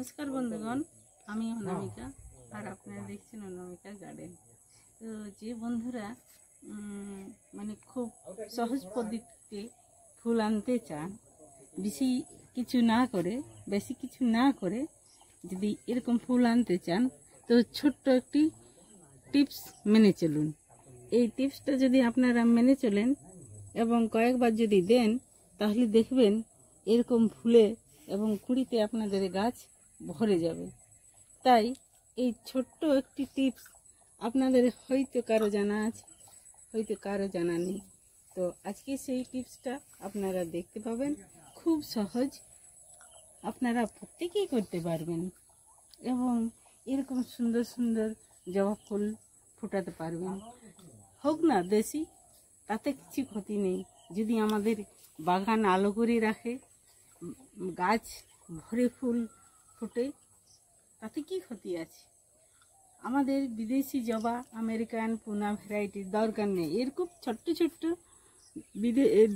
नमस्कार बंधुगण আমি অনামিকা আর আপনারা দেখছেন অনামিকা গার্ডেন। তো যে বন্ধুরা মানে খুব সহজ পদ্ধতিতে ফুল আনতে চান, বেশি কিছু না করে যদি এরকম ফুল আনতে চান তো ছোট্ট একটি টিপস মেনে চলুন। এই টিপসটা যদি আপনারা মেনে চলেন এবং কয়েকবার যদি দেন তাহলে দেখবেন এরকম ফুলে এবং কুড়িতে আপনাদের গাছ ভরে যাবে। তাই এই ছোট্ট একটি টিপস আপনাদের হয়তো কারো জানা আছে, হয়তো কারো জানা নেই। তো আজকে সেই টিপসটা আপনারা দেখতে পাবেন, খুব সহজ, আপনারা প্রত্যেকেই করতে পারবেন এবং এরকম সুন্দর সুন্দর জবা ফুল ফোটাতে পারবেন। হোক না দেশি, তাতে কিছু ক্ষতি নেই। যদি আমাদের বাগান আলো করে রাখে, গাছ ভরে ফুল ফোটে, তাতে কি ক্ষতি আছে? আমাদের বিদেশি জবা, আমেরিকান পুনা ভ্যারাইটির দরকার নেই। এরকম ছোট্ট ছোট্ট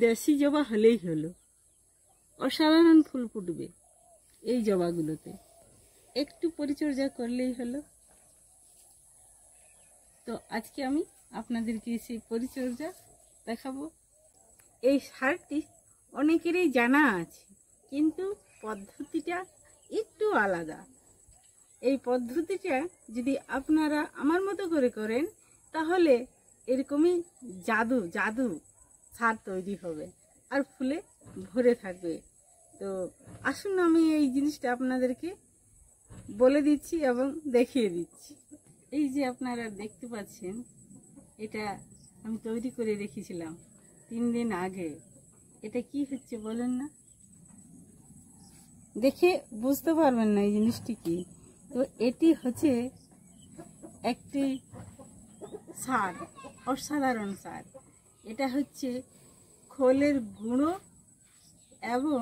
দেশি জবা হলেই হলো, অসাধারণ ফুল ফুটবে এই জবাগুলোতে, একটু পরিচর্যা করলেই হলো। তো আজকে আমি আপনাদেরকে সেই পরিচর্যা দেখাবো। এই সারটি অনেকেরই জানা আছে, কিন্তু পদ্ধতিটা একটু আলাদা। এই পদ্ধতিটা যদি আপনারা আমার মতো করে করেন তাহলে এরকমই জাদু সার তৈরি হবে আর ফুলে ভরে থাকবে। তো আসুন আমি এই জিনিসটা আপনাদেরকে বলে দিচ্ছি এবং দেখিয়ে দিচ্ছি। এই যে আপনারা দেখতে পাচ্ছেন, এটা আমি তৈরি করে রেখেছিলাম 3 দিন আগে। এটা কি হচ্ছে বলেন না? দেখে বুঝতে পারবেন না এই জিনিসটি কি। তো এটি হচ্ছে একটি সার, অসাধারণ সার। এটা হচ্ছে খোলের গুঁড়ো এবং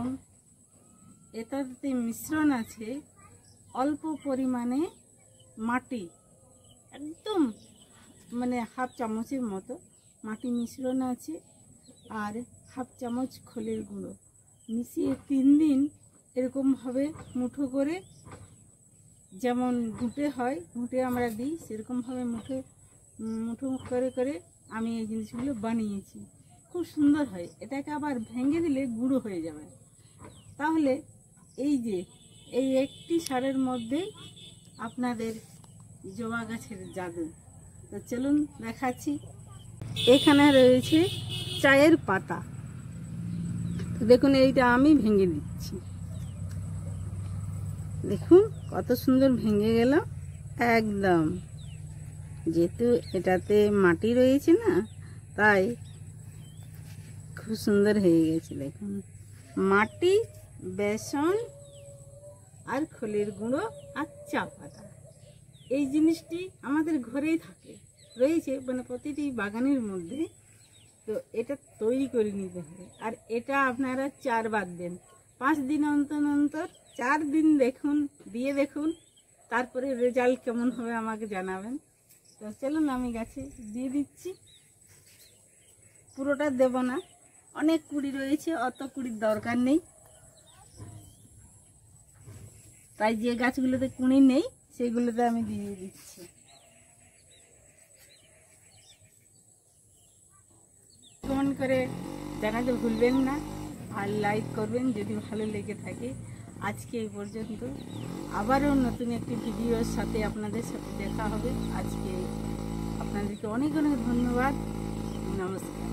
এটাতে মিশ্রণ আছে অল্প পরিমাণে মাটি, একদম মানে হাফ চামচের মতো মাটি মিশ্রণ আছে, আর হাফ চামচ খোলের গুঁড়ো মিশিয়ে 3 দিন এরকমভাবে মুঠো করে, যেমন ঘুঁটে হয়, ঘুঁটে আমরা দিই সেরকমভাবে মুঠো করে করে আমি এই জিনিসগুলো বানিয়েছি। খুব সুন্দর হয়। এটাকে আবার ভেঙে দিলে গুঁড়ো হয়ে যাবে। তাহলে এই যে এই একটি সারের মধ্যেই আপনাদের জবা গাছের জাদু। তো চলুন দেখাচ্ছি। এখানে রয়েছে চায়ের পাতা, দেখুন এইটা আমি ভেঙে দিচ্ছি। দেখুন কত সুন্দর ভেঙে গেল একদম। যেহেতু এটাতে মাটি রয়েছে না, তাই খুব সুন্দর হয়ে গেছে। দেখুন, মাটি, বেসন আর খোলের গুঁড়ো আর চা পাতা, এই জিনিসটি আমাদের ঘরেই রয়েছে, মানে প্রতিটি বাগানের মধ্যে। তো এটা তৈরি করে নিতে হবে। আর এটা আপনারা 4 বার দেন, 5 দিন অন্তর 4 দিন দিয়ে দেখুন, তারপরে রেজাল্ট কেমন হবে আমাকে জানাবেন। তো চলুন আমি গাছে দিয়ে দিচ্ছি। পুরোটা দেব না, অনেক কুড়ি রয়েছে, অত কুড়ির দরকার নেই। তাই যে গাছগুলোতে কুড়ি নেই সেগুলোতে আমি দিয়ে দিচ্ছি। কমেন্ট করে জানাতে ভুলবেন না, আর লাইক করবেন যদি ভালো লেগে থাকে। আজকে এই পর্যন্ত, আবারও নতুন একটি ভিডিওর সাথে আপনাদের সাথে দেখা হবে। আজকে আপনাদেরকে অনেক অনেক ধন্যবাদ। নমস্কার।